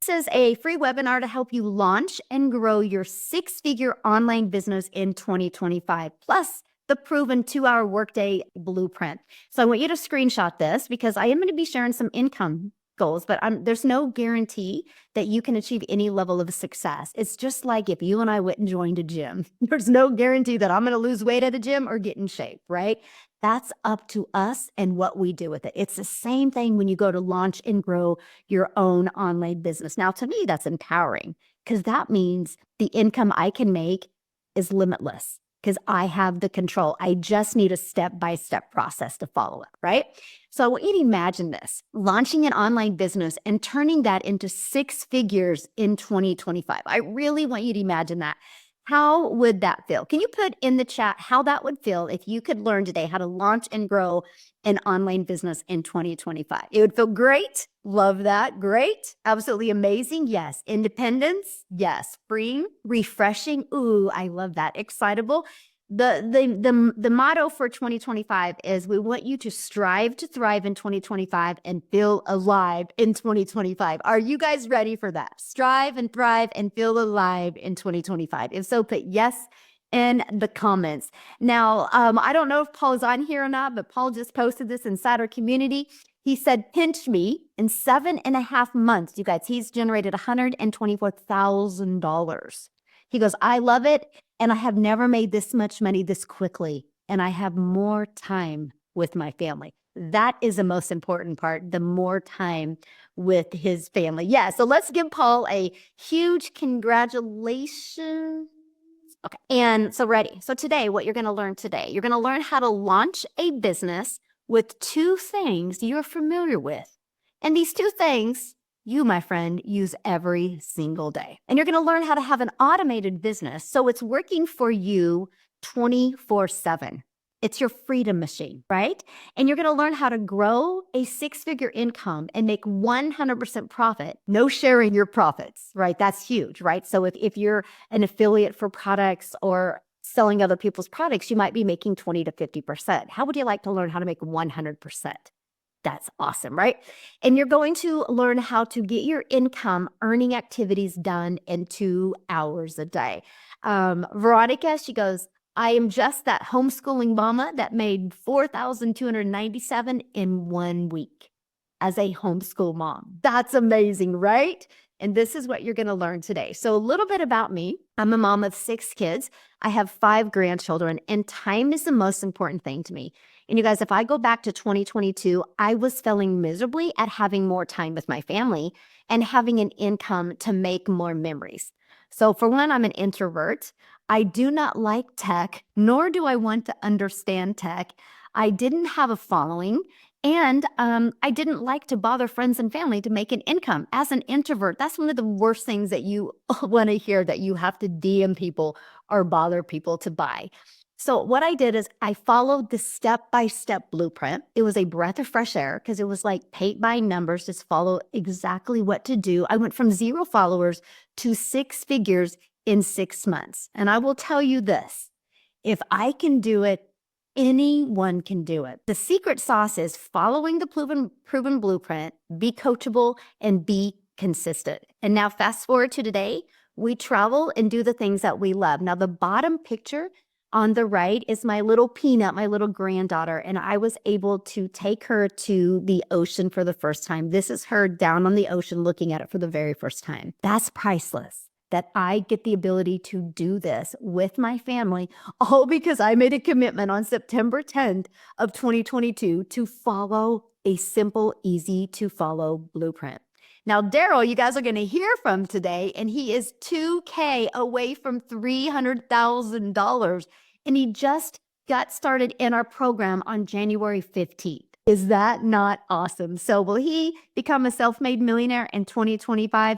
This is a free webinar to help you launch and grow your six-figure online business in 2025, plus the proven 2-hour workday blueprint. So I want you to screenshot this because I am going to be sharing some income goals, but there's no guarantee that you can achieve any level of success. It's just like if you and I went and joined a gym. There's no guarantee that I'm going to lose weight at a gym or get in shape, right? That's up to us and what we do with it. It's the same thing when you go to launch and grow your own online business. Now, to me, that's empowering because that means the income I can make is limitless because I have the control. I just need a step-by-step process to follow it, right? So I want you to imagine this, launching an online business and turning that into six figures in 2025. I really want you to imagine that. How would that feel? Can you put in the chat how that would feel if you could learn today how to launch and grow an online business in 2025? It would feel great. Love that. Great. Absolutely amazing. Yes. Independence. Yes. Freeing. Refreshing. Ooh, I love that. Excitable. The motto for 2025 is we want you to strive to thrive in 2025 and feel alive in 2025. Are you guys ready for that? Strive and thrive and feel alive in 2025. If so, put yes in the comments. Now, I don't know if Paul's on here or not, but Paul just posted this inside our community. He said, pinch me in 7.5 months. You guys, he's generated $124,000. He goes, I love it. And I have never made this much money this quickly. And I have more time with my family. That is the most important part, the more time with his family. Yeah, so let's give Paul a huge congratulations. Okay, and so ready. So today, what you're going to learn today, you're going to learn how to launch a business with two things you're familiar with. And these two things you, my friend, use every single day. And you're going to learn how to have an automated business so it's working for you 24/7. It's your freedom machine, right? And you're going to learn how to grow a six-figure income and make 100% profit, no sharing your profits, right? That's huge, right? So if you're an affiliate for products or selling other people's products, you might be making 20 to 50%. How would you like to learn how to make 100%? That's awesome, right? And you're going to learn how to get your income earning activities done in 2 hours a day. Veronica, she goes, I am just that homeschooling mama that made $4,297 in 1 week as a homeschool mom. That's amazing, right? And this is what you're going to learn today. So a little bit about me. I'm a mom of 6 kids. I have 5 grandchildren, and time is the most important thing to me. And you guys, if I go back to 2022, I was failing miserably at having more time with my family and having an income to make more memories. So for one, I'm an introvert. I do not like tech, nor do I want to understand tech. I didn't have a following. And I didn't like to bother friends and family to make an income. As an introvert, that's one of the worst things that you want to hear, that you have to DM people or bother people to buy. So what I did is I followed the step-by-step blueprint. It was a breath of fresh air because it was like paint by numbers, just follow exactly what to do. I went from 0 followers to 6 figures in 6 months. And I will tell you this, if I can do it, anyone can do it. The secret sauce is following the proven blueprint, be coachable, and be consistent. And now fast forward to today, we travel and do the things that we love. Now the bottom picture on the right is my little Peanut, my little granddaughter, and I was able to take her to the ocean for the first time. This is her down on the ocean looking at it for the very first time. That's priceless, that I get the ability to do this with my family, all because I made a commitment on September 10th of 2022 to follow a simple, easy to follow blueprint. Now, Daryl, you guys are going to hear from today, and he is $2K away from $300,000, and he just got started in our program on January 15th. Is that not awesome? So will he become a self-made millionaire in 2025?